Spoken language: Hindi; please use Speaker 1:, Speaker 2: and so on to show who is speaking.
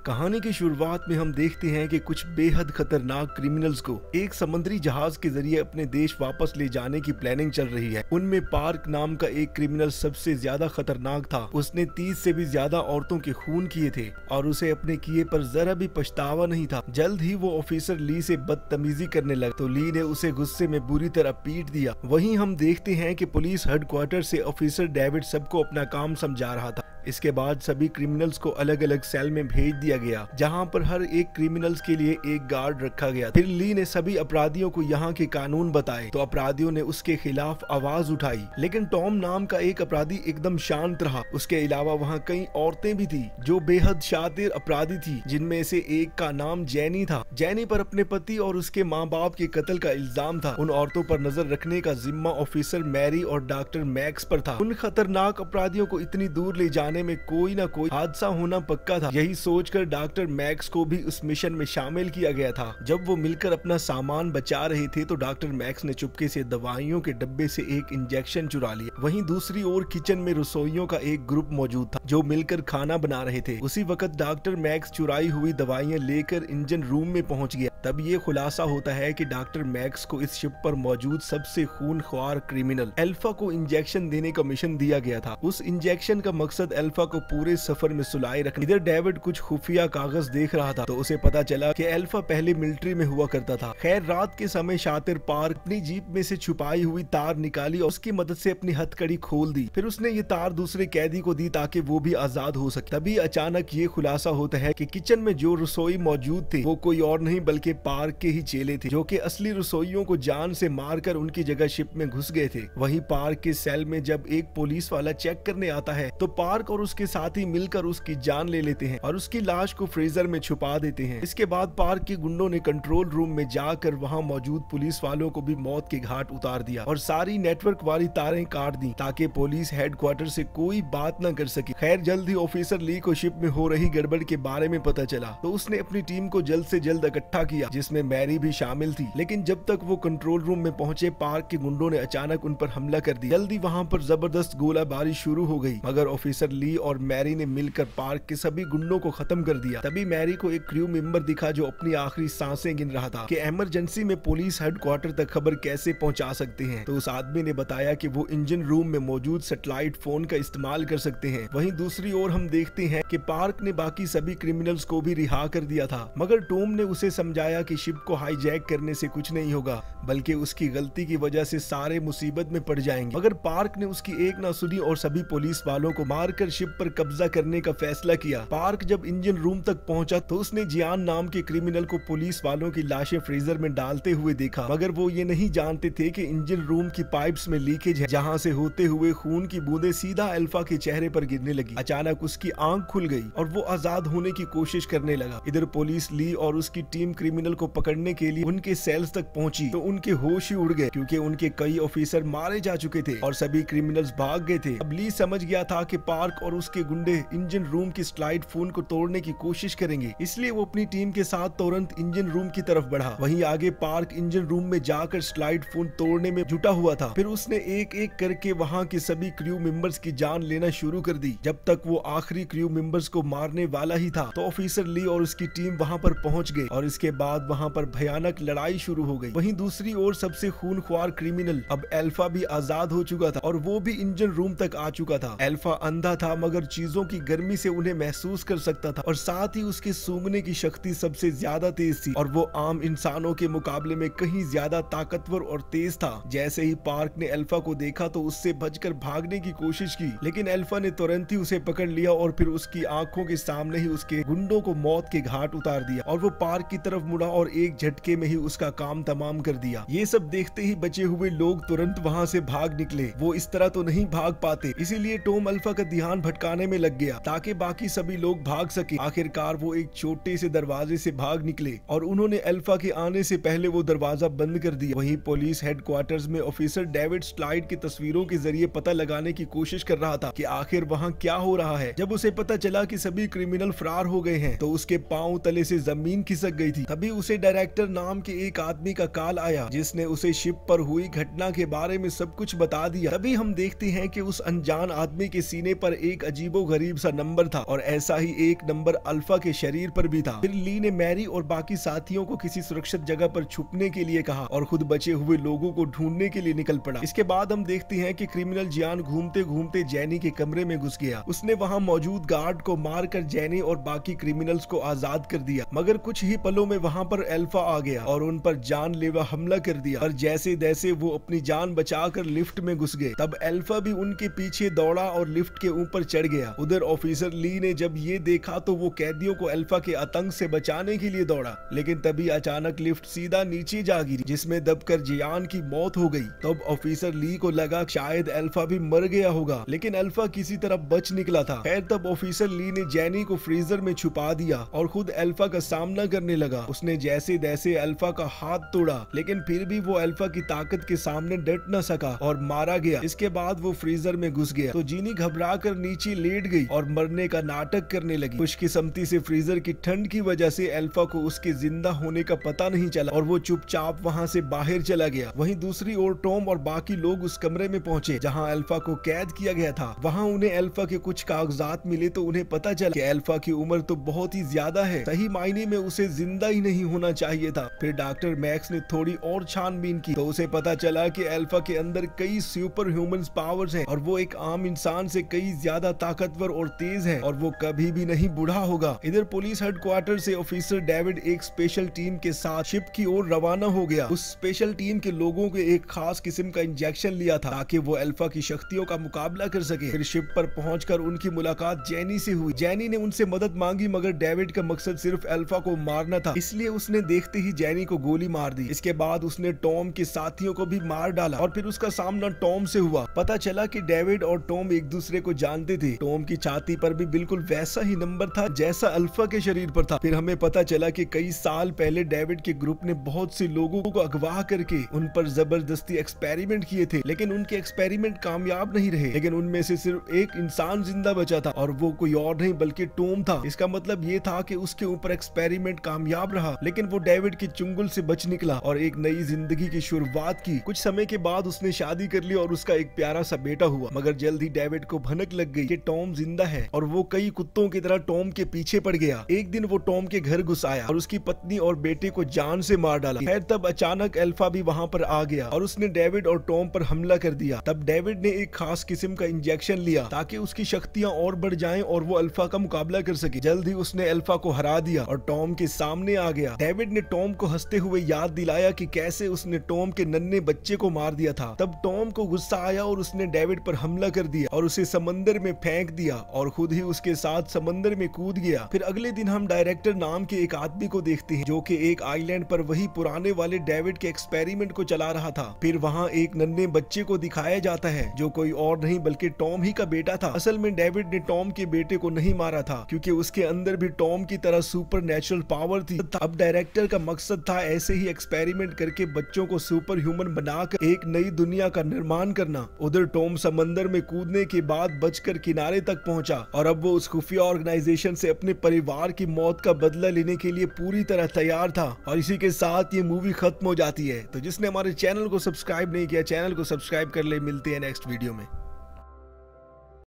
Speaker 1: कहानी की शुरुआत में हम देखते हैं कि कुछ बेहद खतरनाक क्रिमिनल्स को एक समुद्री जहाज के जरिए अपने देश वापस ले जाने की प्लानिंग चल रही है। उनमें पार्क नाम का एक क्रिमिनल सबसे ज्यादा खतरनाक था। उसने 30 से भी ज्यादा औरतों के खून किए थे और उसे अपने किए पर जरा भी पछतावा नहीं था। जल्द ही वो ऑफिसर ली से बदतमीजी करने लगा तो ली ने उसे गुस्से में बुरी तरह पीट दिया। वहीं हम देखते हैं कि पुलिस हेडक्वार्टर से ऑफिसर डेविड सबको अपना काम समझा रहा था। इसके बाद सभी क्रिमिनल्स को अलग अलग सेल में भेज दिया गया, जहां पर हर एक क्रिमिनल्स के लिए एक गार्ड रखा गया। फिर ली ने सभी अपराधियों को यहाँ के कानून बताए तो अपराधियों ने उसके खिलाफ आवाज उठाई, लेकिन टॉम नाम का एक अपराधी एकदम शांत रहा। उसके अलावा वहाँ कई औरतें भी थी जो बेहद शातिर अपराधी थी, जिनमें से एक का नाम जैनी था। जैनी पर अपने पति और उसके माँ बाप के कत्ल का इल्जाम था। उन औरतों पर नजर रखने का जिम्मा ऑफिसर मैरी और डॉक्टर मैक्स पर था। उन खतरनाक अपराधियों को इतनी दूर ले जाने में कोई ना कोई हादसा होना पक्का था। यही सोचकर डॉक्टर मैक्स को भी उस मिशन में शामिल किया गया था। जब वो मिलकर अपना सामान बचा रहे थे तो डॉक्टर मैक्स ने चुपके से दवाइयों के डब्बे से एक इंजेक्शन चुरा लिया। वहीं दूसरी ओर किचन में रसोइयों का एक ग्रुप मौजूद था जो मिलकर खाना बना रहे थे। उसी वक्त डॉक्टर मैक्स चुराई हुई दवाइयां लेकर इंजन रूम में पहुंच गया। तब ये खुलासा होता है कि डॉक्टर मैक्स को इस शिप पर मौजूद सबसे खूनख्वार क्रिमिनल अल्फा को इंजेक्शन देने का मिशन दिया गया था। उस इंजेक्शन का मकसद अल्फा को पूरे सफर में सुलाए रखना। इधर डेविड कुछ खुफिया कागज देख रहा था तो उसे पता चला कि अल्फा पहले मिलिट्री में हुआ करता था। खैर रात के समय शातिर पार्क अपनी जीप में से छुपाई हुई तार निकाली और उसकी मदद से अपनी हथकड़ी खोल दी। फिर उसने ये तार दूसरे कैदी को दी ताकि वो भी आजाद हो सके। तभी अचानक ये खुलासा होता है कि किचन में जो रसोई मौजूद थे वो कोई और नहीं बल्कि पार्क के ही चेले थे, जो कि असली रसोइयों को जान से मारकर उनकी जगह शिप में घुस गए थे। वहीं पार्क के सेल में जब एक पुलिस वाला चेक करने आता है तो पार्क और उसके साथी मिलकर उसकी जान ले लेते हैं और उसकी लाश को फ्रीजर में छुपा देते हैं। इसके बाद पार्क के गुंडों ने कंट्रोल रूम में जाकर वहां मौजूद पुलिस वालों को भी मौत के घाट उतार दिया और सारी नेटवर्क वाली तारें काट दी ताकि पुलिस हेडक्वार्टर से कोई बात न कर सके। खैर जल्द ही ऑफिसर ली को शिप में हो रही गड़बड़ के बारे में पता चला तो उसने अपनी टीम को जल्द से जल्द इकट्ठा किया, जिसमें मैरी भी शामिल थी। लेकिन जब तक वो कंट्रोल रूम में पहुंचे पार्क के गुंडों ने अचानक उन पर हमला कर दिया। जल्दी वहां पर जबरदस्त गोलाबारी शुरू हो गई, मगर ऑफिसर ली और मैरी ने मिलकर पार्क के सभी गुंडों को खत्म कर दिया। तभी मैरी को एक क्रू मेंबर दिखा जो अपनी आखिरी सांसें गिन रहा था कि इमरजेंसी में पुलिस हेडक्वार्टर तक खबर कैसे पहुंचा सकते हैं। तो उस आदमी ने बताया कि वो इंजन रूम में मौजूद सैटेलाइट फोन का इस्तेमाल कर सकते हैं। वहीं दूसरी ओर हम देखते हैं कि पार्क ने बाकी सभी क्रिमिनल्स को भी रिहा कर दिया था, मगर टॉम ने उसे समझाया कि शिप को हाईजैक करने से कुछ नहीं होगा, बल्कि उसकी गलती की वजह से सारे मुसीबत में पड़ जाएंगे। मगर पार्क ने उसकी एक ना सुनी और सभी पुलिस वालों को मारकर शिप पर कब्जा करने का फैसला किया। पार्क जब इंजन रूम तक पहुंचा तो उसने जियान नाम के क्रिमिनल को पुलिस वालों की लाशें फ्रीजर में डालते हुए देखा, मगर वो ये नहीं जानते थे कि इंजन रूम की पाइप्स में लीकेज है, जहां से होते हुए खून की बूंदें सीधा अल्फा के चेहरे पर गिरने लगी। अचानक उसकी आंख खुल गई और वो आजाद होने की कोशिश करने लगा। इधर पुलिस ली और उसकी टीम क्रिमिनल को पकड़ने के लिए उनके सेल्स तक पहुंची तो उनके होश ही उड़ गए, क्योंकि उनके कई ऑफिसर मारे जा चुके थे और सभी क्रिमिनल्स भाग गए थे। अब ली समझ गया था कि पार्क और उसके गुंडे इंजन रूम की स्लाइड फोन को तोड़ने की कोशिश करेंगे, इसलिए वो अपनी टीम के साथ तुरंत इंजन रूम की तरफ बढ़ा। वहीं आगे पार्क इंजन रूम में जाकर स्लाइड फोन तोड़ने में जुटा हुआ था। फिर उसने एक एक करके वहां के सभी क्रू मेंबर्स की जान लेना शुरू कर दी। जब तक वो आखिरी क्रू मेंबर्स को मारने वाला ही था तो ऑफिसर ली और उसकी टीम वहां पर पहुंच गए और इसके बाद वहां पर भयानक लड़ाई शुरू हो गई। वहीं दूसरी ओर सबसे खूनख्वार क्रिमिनल अब अल्फा भी आजाद हो चुका था और वो भी इंजन रूम तक आ चुका था। अल्फा अंधा था मगर चीजों की गर्मी से उन्हें महसूस कर सकता था और साथ ही उसके सूंघने की शक्ति सबसे ज्यादा तेज थी और वो आम इंसानों के मुकाबले में कहीं ज्यादा ताकतवर और तेज था। जैसे ही पार्क ने अल्फा को देखा तो उससे बचकर भागने की कोशिश की, लेकिन अल्फा ने तुरंत ही उसे पकड़ लिया और फिर उसकी आंखों के सामने ही उसके गुंडों को मौत के घाट उतार दिया और वो पार्क की तरफ मुड़ा और एक झटके में ही उसका काम तमाम कर दिया। ये सब देखते ही बचे हुए लोग तुरंत वहां से भाग निकले। वो इस तरह तो नहीं भाग पाते, इसीलिए टॉम अल्फा का ध्यान भटकाने में लग गया ताकि बाकी सभी लोग भाग सके। आखिरकार वो एक छोटे से दरवाजे से भाग निकले और उन्होंने अल्फा के आने से पहले वो दरवाजा बंद कर दिया। वहीं पुलिस हेडक्वार्टर्स में ऑफिसर डेविड स्लाइड की तस्वीरों के जरिए पता लगाने की कोशिश कर रहा था कि आखिर वहाँ क्या हो रहा है। जब उसे पता चला कि सभी क्रिमिनल फरार हो गए हैं तो उसके पांव तले से जमीन खिसक गई थी। तभी उसे डायरेक्टर नाम के एक आदमी का कॉल आया जिसने उसे शिप पर हुई घटना के बारे में सब कुछ बता दिया। तभी हम देखते हैं कि उस अनजान आदमी के सीने पर एक अजीबो गरीब सा नंबर था और ऐसा ही एक नंबर अल्फा के शरीर पर भी था। फिर ली ने मैरी और बाकी साथियों को किसी सुरक्षित जगह पर छुपने के लिए कहा और खुद बचे हुए लोगों को ढूंढने के लिए निकल पड़ा। इसके बाद हम देखते हैं कि क्रिमिनल जियान घूमते घूमते जैनी के कमरे में घुस गया। उसने वहां मौजूद गार्ड को मारकर जैनी और बाकी क्रिमिनल्स को आजाद कर दिया, मगर कुछ ही पलों में वहां पर अल्फा आ गया और उन पर जानलेवा हमला कर दिया। और जैसे जैसे वो अपनी जान बचाकर लिफ्ट में घुस गए, तब अल्फा भी उनके पीछे दौड़ा और लिफ्ट के ऊपर चढ़ गया। उधर ऑफिसर ली ने जब ये देखा तो वो कैदियों को अल्फा के आतंक से बचाने के लिए दौड़ा, लेकिन तभी अचानक लिफ्ट सीधा नीचे जा गिरी, जिसमें दबकर जियान की मौत हो गई। तब ऑफिसर ली को लगा शायद अल्फा भी मर गया होगा, लेकिन अल्फा किसी तरह बच निकला था। खैर, तब ऑफिसर ली ने जैनी को फ्रीजर में छुपा दिया और खुद अल्फा का सामना करने लगा। उसने जैसे तैसे अल्फा का हाथ तोड़ा, लेकिन फिर भी वो अल्फा की ताकत के सामने डट न सका और मारा गया। इसके बाद वो फ्रीजर में घुस गया तो जीनी घबरा कर नीचे लेट गई और मरने का नाटक करने लगी। खुशकिस्मती से फ्रीजर की ठंड की वजह से अल्फा को उसके जिंदा होने का पता नहीं चला और वो चुपचाप वहाँ से बाहर चला गया। वहीं दूसरी ओर टॉम और बाकी लोग उस कमरे में पहुंचे जहाँ अल्फा को कैद किया गया था। वहाँ उन्हें अल्फा के कुछ कागजात मिले तो उन्हें पता चला कि अल्फा की उम्र तो बहुत ही ज्यादा है, सही मायने में उसे जिंदा ही नहीं होना चाहिए था। फिर डॉक्टर मैक्स ने थोड़ी और छानबीन की तो उसे पता चला कि अल्फा के अंदर कई सुपर ह्यूमन पावर्स हैं और वो एक आम इंसान से कई ज्यादा ताकतवर और तेज है और वो कभी भी नहीं बूढ़ा होगा। इधर पुलिस हेडक्वार्टर से ऑफिसर डेविड एक स्पेशल टीम के साथ शिप की ओर रवाना हो गया। उस स्पेशल टीम के लोगों को एक खास किस्म का इंजेक्शन लिया था ताकि वो अल्फा की शक्तियों का मुकाबला कर सके। फिर शिप पर पहुंचकर उनकी मुलाकात जैनी से हुई। जैनी ने उनसे मदद मांगी, मगर डेविड का मकसद सिर्फ अल्फा को मारना था, इसलिए उसने देखते ही जैनी को गोली मार दी। इसके बाद उसने टॉम के साथियों को भी मार डाला और फिर उसका सामना टॉम से हुआ। पता चला कि डेविड और टॉम एक दूसरे को जानते थे। टॉम की छाती पर भी बिल्कुल वैसा ही नंबर था जैसा अल्फा के शरीर पर था। फिर हमें पता चला कि कई साल पहले डेविड के ग्रुप ने बहुत से लोगों को अगवा करके उन पर जबरदस्ती एक्सपेरिमेंट किए थे, लेकिन उनके एक्सपेरिमेंट कामयाब नहीं रहे। लेकिन उनमें से सिर्फ एक इंसान जिंदा बचा था और वो कोई और नहीं बल्कि टॉम था। इसका मतलब ये था कि उसके ऊपर एक्सपेरिमेंट कामयाब रहा, लेकिन वो डेविड के चुंगल से बच निकला और एक नई जिंदगी की शुरुआत की। कुछ समय के बाद उसने शादी कर ली और उसका एक प्यारा सा बेटा हुआ, मगर जल्द ही डेविड को भनक लग गई कि टॉम जिंदा है और वो कई कुत्तों की तरह टॉम के पीछे पड़ गया। एक दिन वो टॉम के घर घुस आया और उसकी पत्नी और बेटे को जान से मार डाला। खैर, तब अचानक अल्फा भी वहाँ पर आ गया और उसने डेविड और टॉम पर हमला कर दिया। तब डेविड ने एक खास किस्म का इंजेक्शन लिया ताकि उसकी शक्तियाँ और बढ़ जाएं और वो अल्फा का मुकाबला कर सके। जल्द ही उसने अल्फा को हरा दिया और टॉम के सामने आ गया। डेविड ने टॉम को हंसते हुए याद दिलाया कि कैसे उसने टॉम के नन्हे बच्चे को मार दिया था। तब टॉम को गुस्सा आया और उसने डेविड पर हमला कर दिया और उसे समंदर में फेंक दिया और खुद ही उसके साथ समंदर में कूद गया। फिर अगले दिन हम डायरेक्टर नाम के एक आदमी को देखते हैं जो कि एक आइलैंड पर वही पुराने वाले डेविड के एक्सपेरिमेंट को चला रहा था। फिर वहाँ एक नन्हे बच्चे को दिखाया जाता है जो कोई और नहीं बल्कि टॉम ही का बेटा था। असल में डेविड ने टॉम के बेटे को नहीं मारा था क्योंकि उसके अंदर भी टॉम की तरह सुपर नेचुरल पावर थी। अब डायरेक्टर का मकसद था ऐसे ही एक्सपेरिमेंट करके बच्चों को सुपर ह्यूमन बनाकर एक नई दुनिया का निर्माण करना। उधर टॉम समंदर में कूदने के बाद बचकर किनारे तक पहुंचा और अब वो उस खुफिया ऑर्गेनाइजेशन से अपने परिवार की मौत का बदला लेने के लिए पूरी तरह तैयार था। और इसी के साथ ये मूवी खत्म हो जाती है। तो जिसने हमारे चैनल को सब्सक्राइब नहीं किया, चैनल को सब्सक्राइब कर ले। मिलते हैं नेक्स्ट वीडियो में।